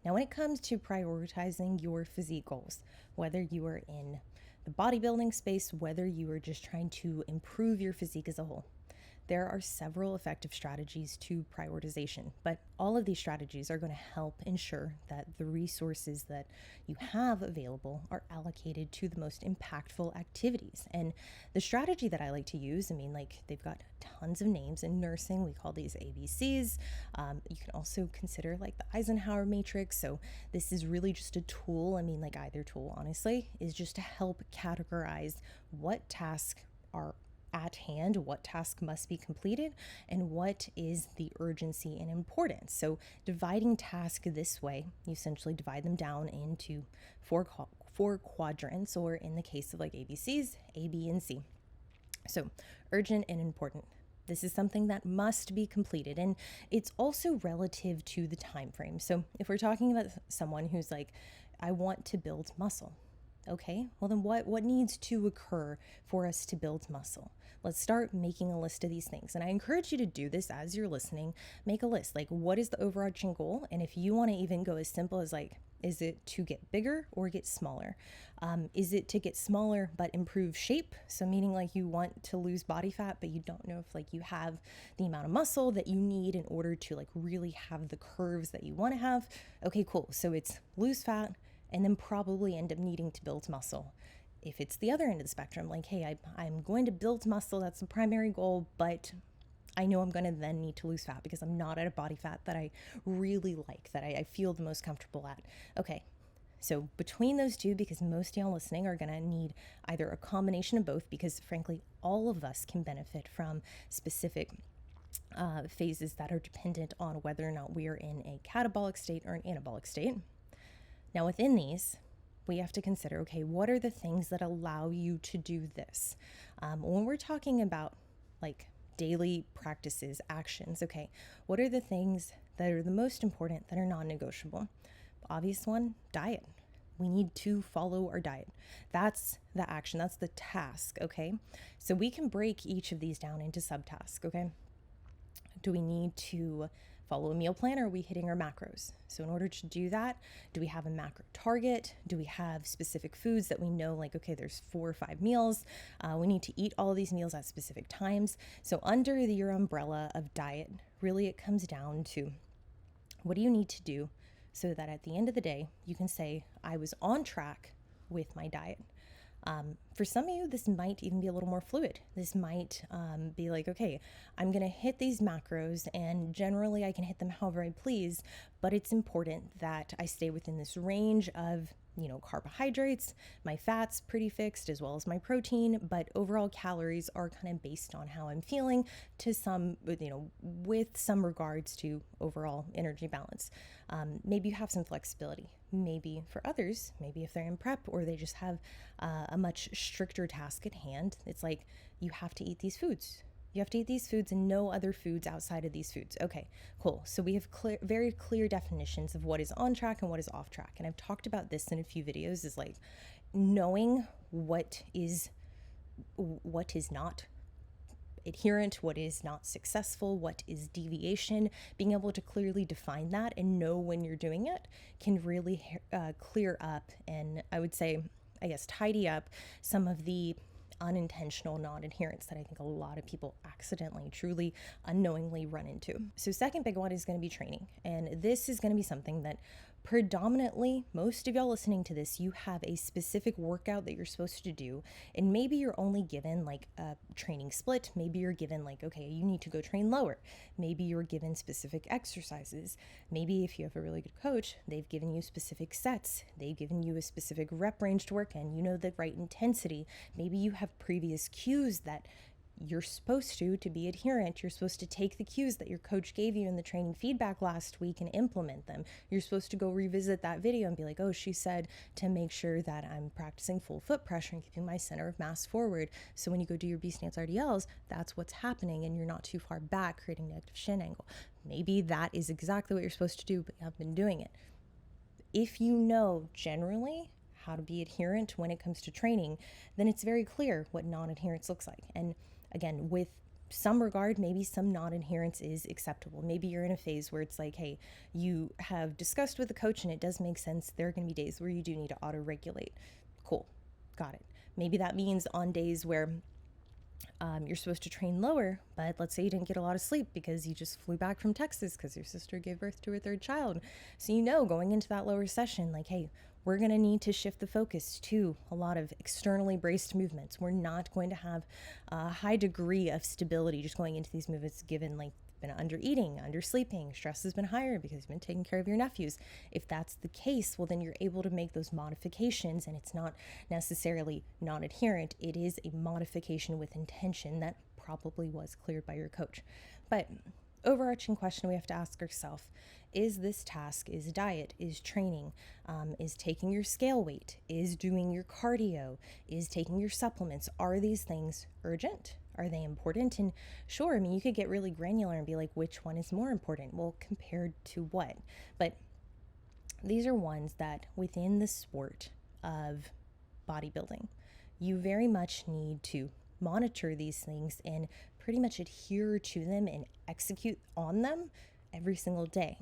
Now, when it comes to prioritizing your physique goals, whether you are in the bodybuilding space, whether you are just trying to improve your physique as a whole, there are several effective strategies to prioritization, but all of these strategies are going to help ensure that the resources that you have available are allocated to the most impactful activities. And the strategy that I like to use, they've got tons of names in nursing. We call these ABCs. You can also consider like the Eisenhower matrix. So this is really just a tool. Either tool, honestly, is just to help categorize what tasks are at hand, what task must be completed, and what is the urgency and importance. So dividing tasks this way, you essentially divide them down into four quadrants, or in the case of like ABCs, A, B, and C. So urgent and important. This is something that must be completed, and it's also relative to the time frame. So if we're talking about someone who's like, I want to build muscle, okay, well then what needs to occur for us to build muscle? Let's start making a list of these things. And I encourage you to do this as you're listening. Make a list. Like, what is the overarching goal? And if you want to even go as simple as like, is it to get bigger or get smaller? Is it to get smaller but improve shape? So meaning like you want to lose body fat, but you don't know if like you have the amount of muscle that you need in order to like really have the curves that you want to have. Okay, cool. So it's lose fat and then probably end up needing to build muscle. If it's the other end of the spectrum, like, hey, I'm going to build muscle, that's the primary goal, but I know I'm going to then need to lose fat because I'm not at a body fat that I really like, that I feel the most comfortable at. Okay, so between those two, because most of y'all listening are going to need either a combination of both, because frankly, all of us can benefit from specific phases that are dependent on whether or not we are in a catabolic state or an anabolic state. Now, within these, we have to consider, okay, what are the things that allow you to do this? When we're talking about like daily practices, actions, okay, what are the things that are the most important that are non-negotiable? Obvious one, diet. We need to follow our diet. That's the action, that's the task, okay? So we can break each of these down into subtasks, okay? Do we need to follow a meal plan, or are we hitting our macros? So in order to do that, do we have a macro target? Do we have specific foods that we know, like, okay, there's 4 or 5 meals. We need to eat all of these meals at specific times. So under your umbrella of diet, really it comes down to what do you need to do so that at the end of the day, you can say, I was on track with my diet. For some of you, this might even be a little more fluid. This might be like, okay, I'm going to hit these macros and generally I can hit them however I please, but it's important that I stay within this range of, carbohydrates, my fats pretty fixed, as well as my protein, but overall calories are kind of based on how I'm feeling to some, with some regards to overall energy balance. Maybe you have some flexibility. Maybe for others, maybe if they're in prep or they just have a much stricter task at hand, it's like you have to eat these foods. You have to eat these foods and no other foods outside of these foods. Okay, cool. So we have very clear definitions of what is on track and what is off track. And I've talked about this in a few videos, is like knowing what is not adherent, what is not successful, what is deviation. Being able to clearly define that and know when you're doing it can really clear up, and I would say, tidy up some of the unintentional non-adherence that I think a lot of people accidentally, truly, unknowingly run into. So second big one is going to be training. And this is going to be something that predominantly, most of y'all listening to this, you have a specific workout that you're supposed to do. And maybe you're only given like a training split. Maybe you're given like, okay, you need to go train lower. Maybe you're given specific exercises. Maybe if you have a really good coach, they've given you specific sets. They've given you a specific rep range to work in. You know the right intensity. Maybe you have previous cues that you're supposed to be adherent. You're supposed to take the cues that your coach gave you in the training feedback last week and implement them. You're supposed to go revisit that video and be like, oh, she said to make sure that I'm practicing full foot pressure and keeping my center of mass forward. So when you go do your B stance RDLs, that's what's happening and you're not too far back creating negative shin angle. Maybe that is exactly what you're supposed to do, but you haven't been doing it. If you know generally how to be adherent when it comes to training, then it's very clear what non-adherence looks like. And again, with some regard, maybe some non-adherence is acceptable. Maybe you're in a phase where it's like, hey, you have discussed with the coach and it does make sense. There are going to be days where you do need to auto-regulate. Cool. Got it. Maybe that means on days where you're supposed to train lower, but let's say you didn't get a lot of sleep because you just flew back from Texas because your sister gave birth to her third child. So going into that lower session, like, hey, we're going to need to shift the focus to a lot of externally braced movements. We're not going to have a high degree of stability just going into these movements given like been under eating, under sleeping, stress has been higher because you've been taking care of your nephews. If that's the case, well, then you're able to make those modifications, and it's not necessarily non-adherent. It is a modification with intention that probably was cleared by your coach. But overarching question we have to ask ourselves, is this task, is diet, is training, is taking your scale weight, is doing your cardio, is taking your supplements, are these things urgent? Are they important? And sure, you could get really granular and be like, which one is more important? Well, compared to what? But these are ones that within the sport of bodybuilding, you very much need to monitor these things and pretty much adhere to them and execute on them every single day.